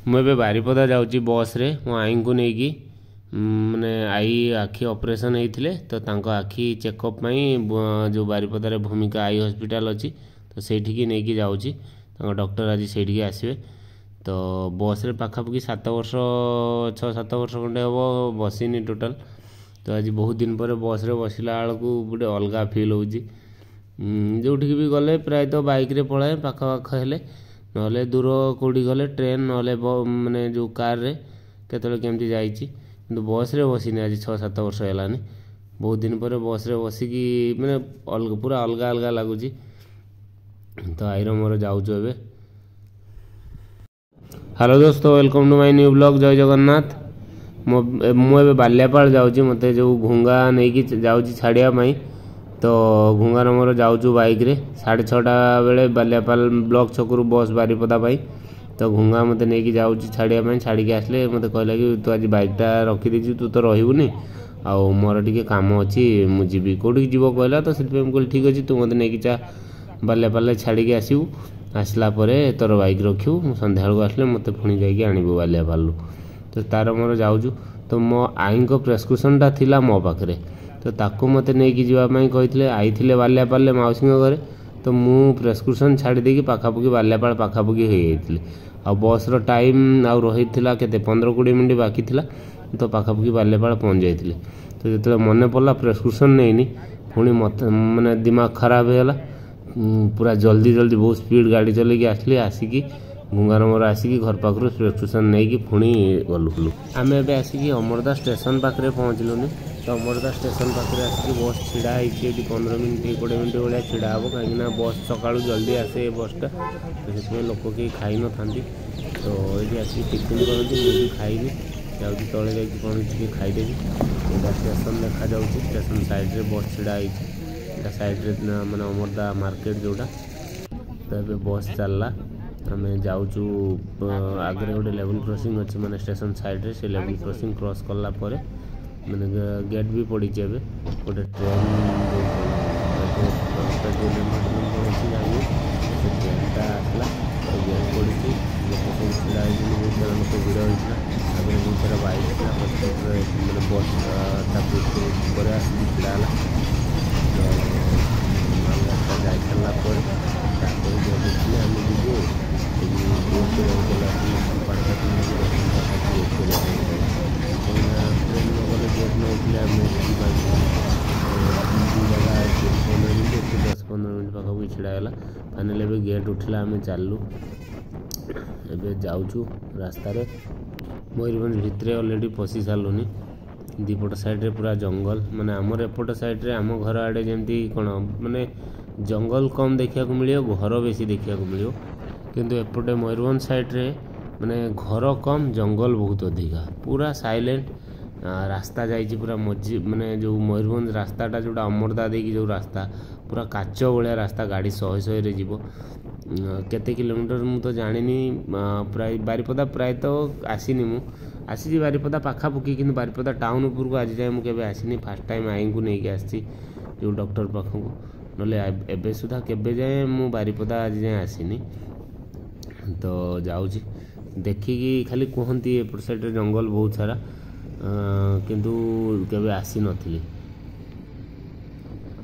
मुझे बारिपदा जाऊँगी बस रे मो आई को लेकिन माने आई आखि ऑपरेशन होते तो तांको आखि चेकअप जो बारिपदार भूमिका आई हॉस्पिटल अच्छी तो सेठी नहीं कि जाऊँगी डॉक्टर आज से आसवे तो बस रे पाखापाखि 7 वर्ष 6-7 वर्ष खंडे हम बसीनी टोटाल तो आज बहुत दिन पर बस रे बसला बेलू गोटे अलग फिल हो जोठिक भी गले प्राय तो बाइक रे पलाए पाखपाख हेले नले दूर कौटी गले ट्रेन नले माने जो कार रे केतले केमती जाइछि किंतु बस रे बसीनी आज 6-7 वर्ष हेलानी बहुत दिन पर बस रे बसिकी माने पूरा अलग अलग लगुच तो आईर मोर जाऊँ ए हेलो दोस्तों welcome to my new blog जय जगन्नाथ मुझे बाल्यापाल जाऊँगी मत जो घुंगा नहीं कि जाऊँगी छाड़िया तो घुंगार मोर जाऊँ बाइक रे 6:30 बेले बाल्यापाल ब्लॉक छकरू बस बारिपदा तो घुंगा मत नहीं कि जाऊँ छाड़िया छाड़ी आसले मत कहला कि तू आज बाइकटा रखी तू तो रही आउ मोर टे कम अच्छी मुझी कौटी जीव कहला तो से कहली ठीक अच्छे तू मत नहीं चा बाल्यापाल छाड़ी आसबू आसला तोर बाइक रखियो संध्या बेलू आसले मत पुणी जाइए आणबू बाल्यापाल तो तार मोर जाऊँ तो मो आई प्रेस्क्रिप्शनटा थिला मो पाखे तो ताको मत नहीं जावाई कहते आई थे बाल्यापाल मौसी घरे तो मु प्रेस्क्रिप्शन छाड़ी पाखापाखि बाल्यापाल पाखापाखि हो आ बस टाइम आउ रही के 15-20 मिनट बाकी थिला तो पाखापाखि बाल्यापाल पहुँच जाइए तो जो मन पड़ा प्रेस्क्रिप्शन नहीं पुणी मत माने दिमाग खराब होगा पूरा जल्दी जल्दी बहुत स्पीड गाड़ी चलैकी आसली आसिकी घुंगार मोर आसिकी घर पाखर प्रेस्क्रिप्शन नहीं कि पुणी गलु आम ए आसिकी अमरदा स्टेशन पाखे पहुँचलुनि तो अमरदा स्टेशन पाखे आसिकी बस छिड़ा होती 15 मिनट 20 मिनट भाया छिड़ा हे कहीं बस सका जल्दी आसे बसटा तो से लोक कहीं खाई न था तो ये आसिक टिफिन करती मुझे खाइबी जाऊँगी तले जाकि कौन टी खाईदेवी स्टेशन देखा जाऊँ स्टेशन साइड रे बस छिड़ा होती साइड रे माने अमरदा मार्केट जोटा तो ये बस चलला आम जाऊँ आगे गोटे लेवल क्रॉसिंग अच्छे माने स्टेशन साइड रे से लेवल क्रॉसिंग क्रॉस कला मैंने गेट भी पड़ी गोटे ट्रेन ट्रेनटा आसला गेट पड़ी लोक सब छिड़ा बहुत सारा लोक भिड़ होता आगे बहुत सारा बाइक मैंने बस पर आसिक छिड़ा जा सारापर आम जीवु ट्रेन गले गेट नौले आम जगह 10-15 मिनट पाखापाखि छिड़ाला फाइनाल ए गेट उठला आम चलू ए जाऊँ रास्त मयूरभंज भितर अलरेडी पशि सारूनी दीपट साइड रे पूरा जंगल माने आमर एपट साइड रे आम घर आड़े जमती कौन माने जंगल कम देखा मिले घर बेसी देखा मिले किंतु एपटे मयूरभंज साइड रे माने घर कम जंगल बहुत अधिका पूरा साइलेंट रास्ता जाइए पूरा मझी माने जो मयूरभंज रास्ताटा जोटा अमरदा देकी जो रास्ता पूरा काच भाया रास्ता गाड़ी 100 जीव केते किलोमीटर मु तो जानी प्राय बारिपदा प्राय तो आसीनी मु आसी बारिपदा पाखापाखि कि बारिपदा टाउन उपर को आज जाए मुझे आसनी फास्ट टाइम आई को लेकिन आसी जो डॉक्टर पाखक ना सुधा केबे जाए मु बारिपदा आज जाए आसीनी तो जाऊँ देखिकी खाली कहती एपट साइड जंगल बहुत सारा किंतु केबे आसी नथिली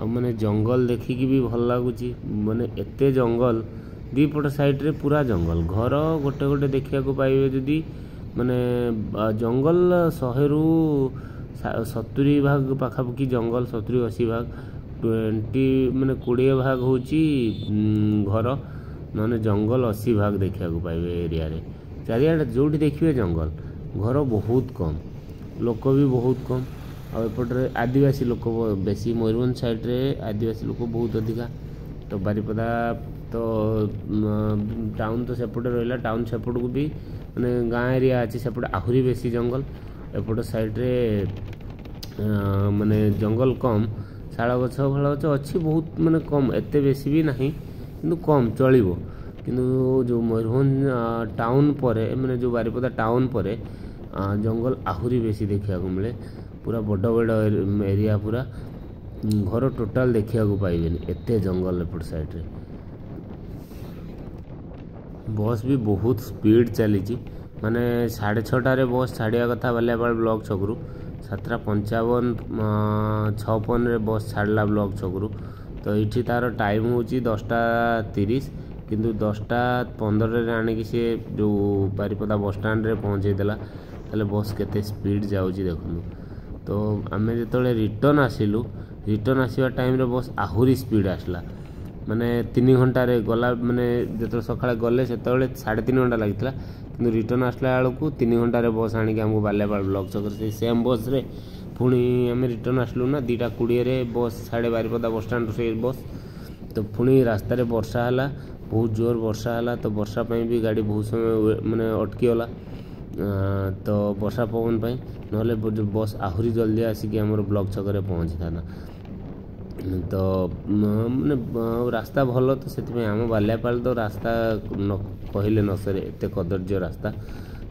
आ माने जंगल देखिकी भी भल लगुच माने एते जंगल दीपट साइड रे पूरा जंगल घर गोटे गोटे देखा पाइबे जदि माने जंगल 100 रु 70 भाग पाखापाखि जंगल 70-80 भाग 20 माने 20 भाग होची घर नने जंगल 80 भाग देखा पाइबे एरिया रे चारियाडे जोटी देखिए जंगल घर बहुत कम लोक भी बहुत कम आउपटे आदिवासी लोक बेसी मयूरभंज साइड रे आदिवासी लोक बहुत अधिका तो बारिपदा तो टाउन तो सेपटे रहा टाउन सेपट को भी माने गाँ एरिया अच्छी सेपटे आहरी बेसी जंगल एपट साइड रे माने जंगल कम शाल गछ फाल गछ अच्छी बहुत माने कम एते बेसी भी नहीं किंतु कम चलिबो किंतु जो मयूरभंज टाउन पर माने जो बारिपदा टाउन पर जंगल आहरी बेसी देखा मिले पूरा बड़ बड़ एरिया पूरा घर टोटाल देखा पाइबेनि एते जंगल एपट साइड रे बस भी बहुत स्पीड चली माने 6:30 बस छाड़िया कथा बालियापाल ब्लॉक छकरू 7:55 56 बस छाड़ला ब्लॉक छकरू। तो ये तार टाइम हूँ 10:30 किंतु 10:15 आणिक सी जो बारिपदा बस स्टाण्ड रे पहुँचेदेला। ताले बस केते स्पीड जाऊँगी देखूँ। तो आम जो रिटर्न आसिलु रिटर्न आसवा टाइम रे बस आहुरी स्पीड आसला माने 3 घंटे गला माने जो सकाଳେ गले से 3.5 घंटा लगी कि रिटर्न आसला बेलू 3 घंटे बस आणिक आमको बालियापाल ब्लॉक छक से सेम बस रे पुणी आम रिटर्न आसलु ना 2:20 बस छाड़े बारिपदा बस स्टाण्ड से बस। तो पुणी रास्तार वर्षा है बहुत जोर वर्षा है तो वर्षा भी गाड़ी बहुत समय माने अटकीगला। तो वर्षा पवन ना बस आहरी जल्दी आसिक आम ब्लॉक छक पहुँची था। तो मैंने रास्ता भल तो से आम बालियापाल तो रास्ता न कहले न सरे एत कदर्य रास्ता।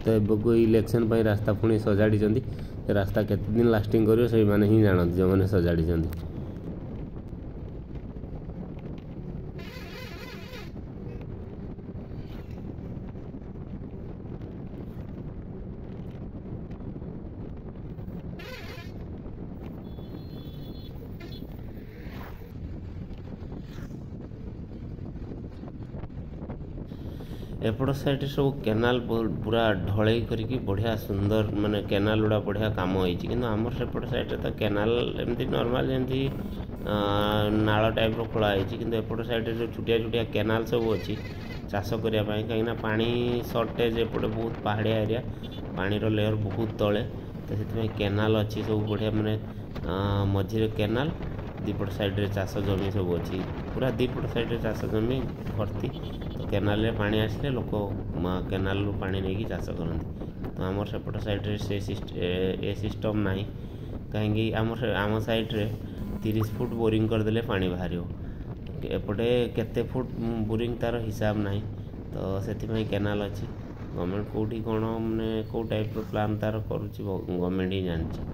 तो एबको इलेक्शन रास्ता पुणी सजाड़ी रास्ता केते दिन लास्टिंग करियो से माने ही जानत जो माने सजाड़ी। एपट साइड सब केनाल पूरा ढलई करके बढ़िया सुंदर माने केनाल गुड़ा बढ़िया कम होती कि आमर सेपट साइड तो केनाल एमती नॉर्मल जमी नाल टाइप खोलाई कि एपट साइड जो छुटिया छुटिया केनाल सब अच्छी चाष करने कहीं पानी सर्टेज एपटे बहुत पहाड़िया एरिया पानी लेयर बहुत तले। तो से केनाल अच्छी सब बढ़िया माने मझे केनाल दीपट साइड रे चाष जमी सब अच्छी पूरा दीपट साइड रे चाष जमी भर्ती। तो केनाल रे पानी आसले लोक केनाल रू पानी नहीं चाष करते। तो आमर सेपट साइड रे से सिस्टम ना कहीं आम साइड रे 30 फुट बोरिंग करदे पानी बाहर एपटे केते फुट बोरिंग तार हिसाब ना। तो से केनाल अच्छी गवर्नमेंट कौटी कौन मैंने कौ टाइप प्लान तार करुच्ची गवर्नमेंट ही जानी।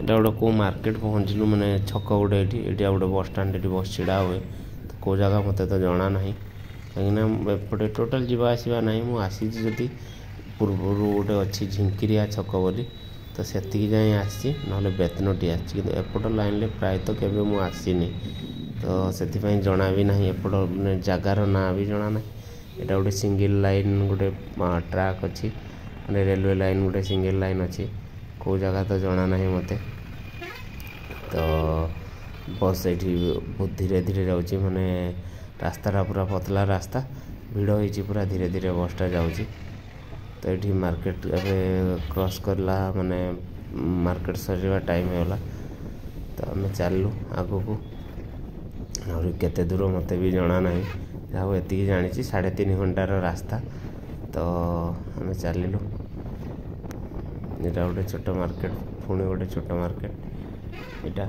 एटा गोटे कौ मार्केट पहुँचलु मैंने छक गोटे ये गोटे बस स्टाण्ड ये बस छिड़ा हुए तो कौ जगह मत तो जना ना कहीं एपटे टोटाल जावा आसवा ना मुझे आसी जदि पूर्व गोटे अच्छी झिंकिरिया छक बोली तो से जाए आसी ना बेतनटी आसपट लाइन प्रायतः केवे मुझे आसनी। तो से जना भी ना एपट मैंने जगार ना भी जना ना। यहाँ गोटे सिंगल लाइन गोटे ट्रैक अच्छी मैंने रेलवे लाइन गोटे सिंगल लाइन अच्छी कौ जगह तो जना ना मत। तो बस ये बहुत धीरे धीरे जाऊँगी माने रास्ता पूरा पतला रास्ता भिड़ हो पूरा धीरे धीरे बसटा जाऊँगी। तो ये मार्केट एवं क्रॉस करला माने मार्केट सरीवा टाइम होगा। तो आम चलू आगू और केते दूर मत भी जना ना जहाँ ये जानी 3.5 घंटार रास्ता। तो आम चलू यहाँ गोटे छोट मार्केट पुणी गोटे छोट मार्केट इटा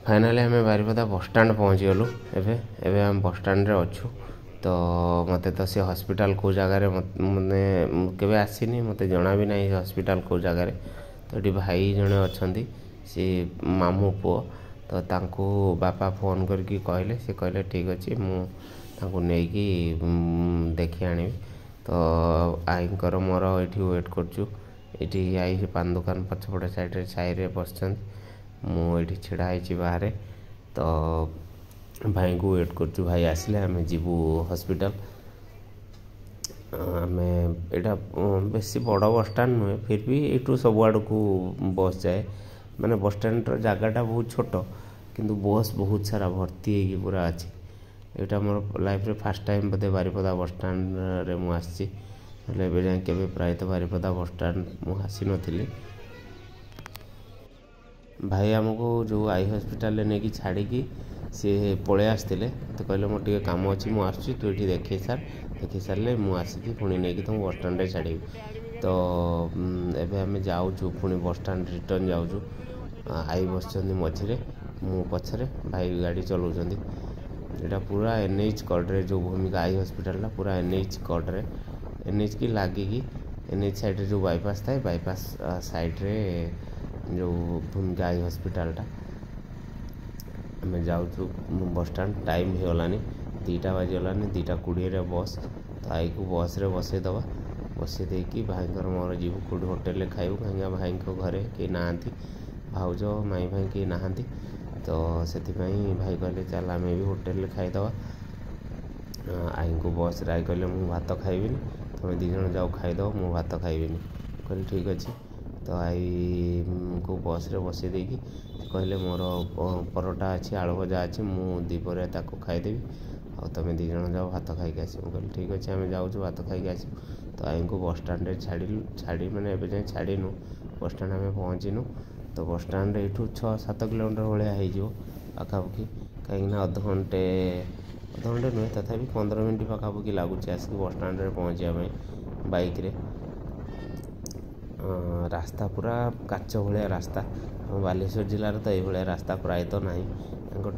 फाइनाली आम बारिपदा बस स्टाण्ड पहुँची गलु। एवं आम बस स्टाण्ड रे अच्छु तो मते तो से हॉस्पिटल को जगह मैंने केवे आसीनी मते जना भी नहीं हॉस्पिटल को जगह तो ये भाई जड़े अच्छा सी मामू पुओ तो तांको बापा फोन करके कहले से कहले ठीक अच्छे मुझे देखी आनी तो आईकर मोर ये वेट करटी आई पान दुकान पछपटे साइड साइड बस मुझे छिड़ाई बाहर तो भाई को वेट कर भाई आसिले आम जीवु हॉस्पिटल आम एटा बेसी बड़ बसस्टाण नुहे फिर भी यू सब आड़ को बस जाए माने बसस्टाण्ड जगटा बहुत छोट किंतु बस बहुत सारा भर्ती हो पूरा अच्छी यहाँ मोर लाइफ रे फास्ट टाइम बोधे बारिपदा बसस्टाण्ड रे मु आसी जाए के प्रायतः बारिपदा बसस्टाण्ड मु आसी नथिली भाई आमको जो आई हॉस्पिटल नहीं कि छाड़ी सी पलि आसते तो कहले मोर टे कम अच्छी मुझे तू ये देखी सारे मुझे पुणी नहीं तुम बस स्टाण्ड छाड़ी तो एबे आम जाऊँ पुणी बस स्टाण्ड रिटर्न जाऊँ आई बस मझे मु पछरे भाई गाड़ी चलाउछंती यहाँ पूरा NH कड्रे जो भूमिका आई हॉस्पिटल पूरा NH कड्रे NH की लगिकी NH साइड जो बाईपास थाए बाईपास साइड रे जो भूमिका आई हॉस्पिटलटा आम जाऊँ बस स्टाण्ड टाइम हो गलानी 2टा बाजीगलानी 2:20 बस तो आई को बस रे बसईदबा बसई कि भाई मोर जीव कौट होटेल खाइबू कहीं भाई घरे कहीं ना भाउज माई भाई कहीं ना तो से भाई कहले चल आम भी होटेल खाईदबा आई को बस रे आई कहले मु भात खाइबिनी तुम 2 जन जाओ खाईदब मु भात खाइबिनी कहले ठीक अच्छे तो आई को बस रे बसई देकी कहले मोर परोटा अच्छी आलू भजा अच्छी मु दीपर ताको खाईदेवी आ तुम 2 जन जाओ भात खाई आस कहले ठीक अच्छे आम जाऊँ भात खाई आस तो आई को बस स्टाण्ड छाड़ी मैंने एवं जाए छाड़ीनु बस स्टाण्ड आम पहुँचीनु तो बस स्टाण्ड यू 6-7 किलोमीटर भाया हो पाखापाखि कहीं अधघंटे नुहे तथापि 15 मिनट पाखापाखि लगुच आसिक बस स्टाण्ड पहुँचापी बाइक रे रास्ता पूरा काच भाया रास्ता बालेश्वर जिलार तो ये रास्ता प्रायतः ना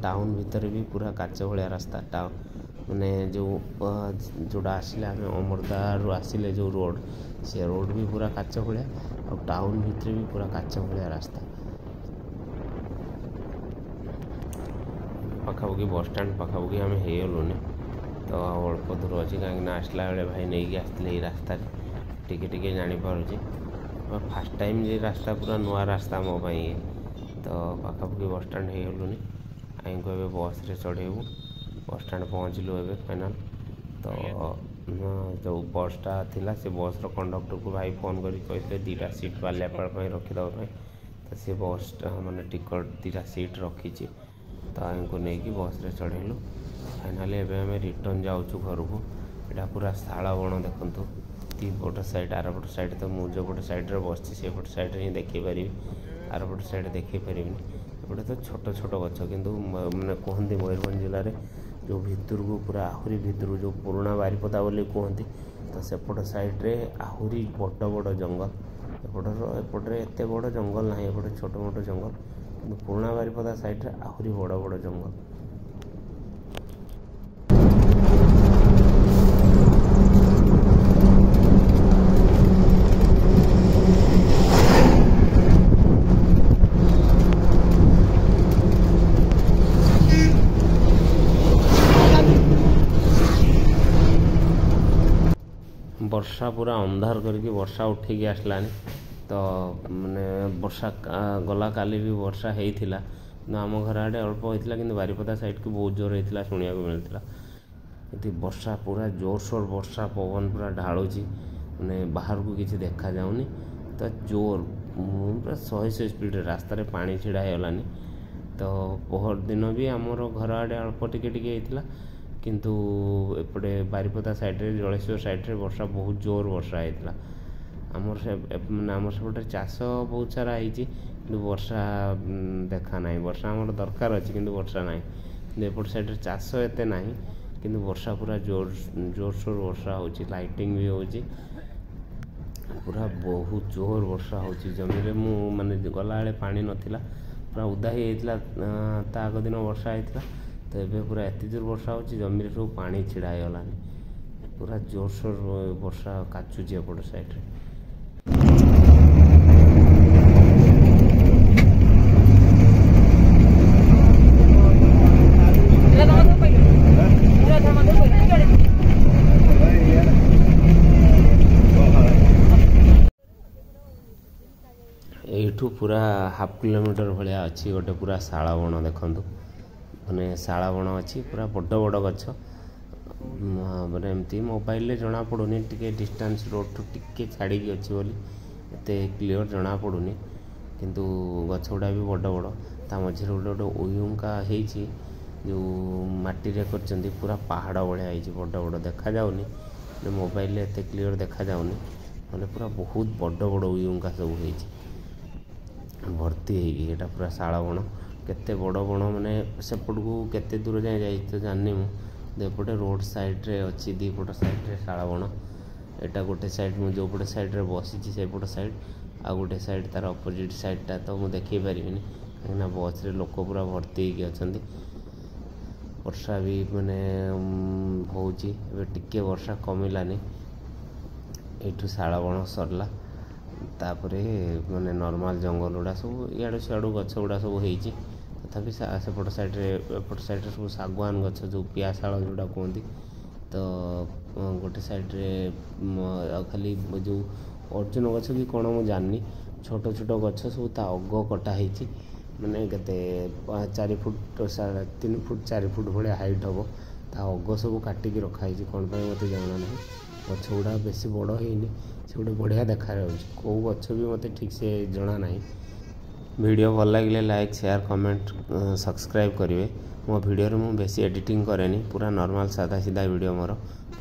टाउन भितर भी पूरा काच भाया रास्ता टाउन मैंने जो जोड़ा आसिले आम अमरदारू आसिले जो रोड से रोड भी पूरा काच भाया और टाउन भितर भी पूरा काच भाया रास्ता पाखापाखि बस स्टाण्ड पाखापाखि आम होगलुनि तो अल्प दूर अच्छी कहीं आसला बेले भाई नहीं आसते रास्ता टिके जापारे फास्ट टाइम ये रास्ता पूरा नुआ रास्ता मो तो पाखापाखि बस स्टाण्ड होगलुनि आई को ए बस रे चढ़ेबू बस स्टाण्ड पहुँचलु ए फाइनाल तो जो बसटा थिला से बस कंडक्टर को भाई फोन करी कहते 2टा सीट बाल्यापाल रखीदे तो सी बस माने टिकट 2टा सीट रखी तो आई को लेकिन बस रे चढ़ेलु फाइनाली एवं आम रिटर्न जाऊँ घर को यहाँ पूरा शाल बण देखु दीपट साइड आरपट साइड तो मुझे जो पटे साइड बस से पट साइड ही देखी पारि आरपट साइड देखी पारि एपटे तो छोट छोट गच किंतु मैंने कहते मयूरभंज जिले में जो भितर को पूरा आहरी भितर जो पुराना बारिपदा बोली कहती तो सेपट साइड रे आहरी बड़ बड़ जंगल एपटे एत बड़ जंगल ना एपटे छोट मोट जंगल कि पुराना बारिपदा साइड रे आहरी बड़ बड़ जंगल वर्षा पूरा अंधार करके वर्षा उठेकी आसलानी तो मैंने वर्षा गला काली भी वर्षा होता आम घर आड़े अल्प होता कि बारिपदा साइड को बहुत जोर होता शुणा मिलता ये वर्षा पूरा जोरसोर वर्षा पवन पूरा ढालुची मैंने बाहर को किसी देखा जाऊनी तो जोर पूरा 100 स्पीड रास्ता रे पानी छिड़ा होगलानी तो पहर दिन भी आमर घर आड़े अल्प टिके होता किंतु एपटे बारिपदा साइड रे जलेश्वर साइड रे वर्षा बहुत जोर वर्षा होता आमर से आमर सेपटे चाष बहुत सारा होती वर्षा देखा ना वर्षा आमर दरकार अच्छी किंतु वर्षा ना एपट साइड चाष एत ना किंतु वर्षा पूरा जोरसोर वर्षा हो लाइटिंग भी हो पूरा बहुत जोर वर्षा हो जमी रे मु माने गला बेले पानी नथिला पूरा उदा ही होता ता आग दिन वर्षा होता तो ये पूरा एत जोर वर्षा हो जमी सब पानी छिड़ा गलानी पूरा जोरसोर वर्षा काचुची एपट साइड एठू पूरा हाफ किलोमीटर भाया अच्छी गोटे पूरा शाल बण देखु मैंने शाल बण अच्छी पूरा बड़ बड़ गछ मैंने एमती मोबाइल जना पड़ूनी टी डिस्टेंस रोड ठू टी छाड़ी अच्छी बोली एत क्लीयर जना पड़ूनी किंतु गछ गुड़ा भी बड़ बड़ ता मझे गोटे गोटे उयुंका होती जो माटी कर पूरा पहाड़ भाया बड़ बड़ देखा जाऊनी मोबाइल एत क्लीयर देखा जाऊनी मैंने पूरा बहुत बड़ बड़ उयुंका सब होती भर्ती होटा पूरा शाल बण केते बड़ बण मैंने सेपट को केते दूर जाए जा तो जानी मुझे रोड साइड रे अच्छी दीपट साइड रे शाल बण एटा गोटे साइड मुझे जो पटे साइड रे बसी से पट साइड आ गोटे साइड तार अपोजिट साइडटा तो मुझे देखी पारि कहीं बस रे लोक पूरा भर्ती होती वर्षा भी मैंने होची टिके वर्षा कमिलानी एठू शाल बण सरला तापरे मैंने नॉर्मल जंगल गुड़ा सब इाड़ू सियाड़ू गछ गुड़ा सब होती तथापि सेपट साइड एपट साइड सब शागवान गछ जो पियाशाल जोड़ा कहती तो गोटे साइड रे खाली जो अर्जुन गछ कि कौन मुझे जानी छोट छोट गछ सब ता अग कटा होती मैंने केते 4 फुट 3 फुट 4 फुट भाया हाइट हम ता अग सब काटिक रखाई कौन मत जाना ना गछ गुड़ा बेसी बड़ होनी से गोटे बढ़िया देखा कौ गछ भी मत ठीक से जना ना वीडियो भल लगे लाइक शेयर कमेंट सब्सक्राइब करेंगे मो वीडियो मु बेसी एडिटिंग करेनी पूरा नॉर्मल सादा सीधा वीडियो मोर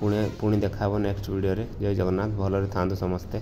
पुणी देखा नेक्स्ट वीडियो रे जय जगन्नाथ भलरे थांतु समस्ते।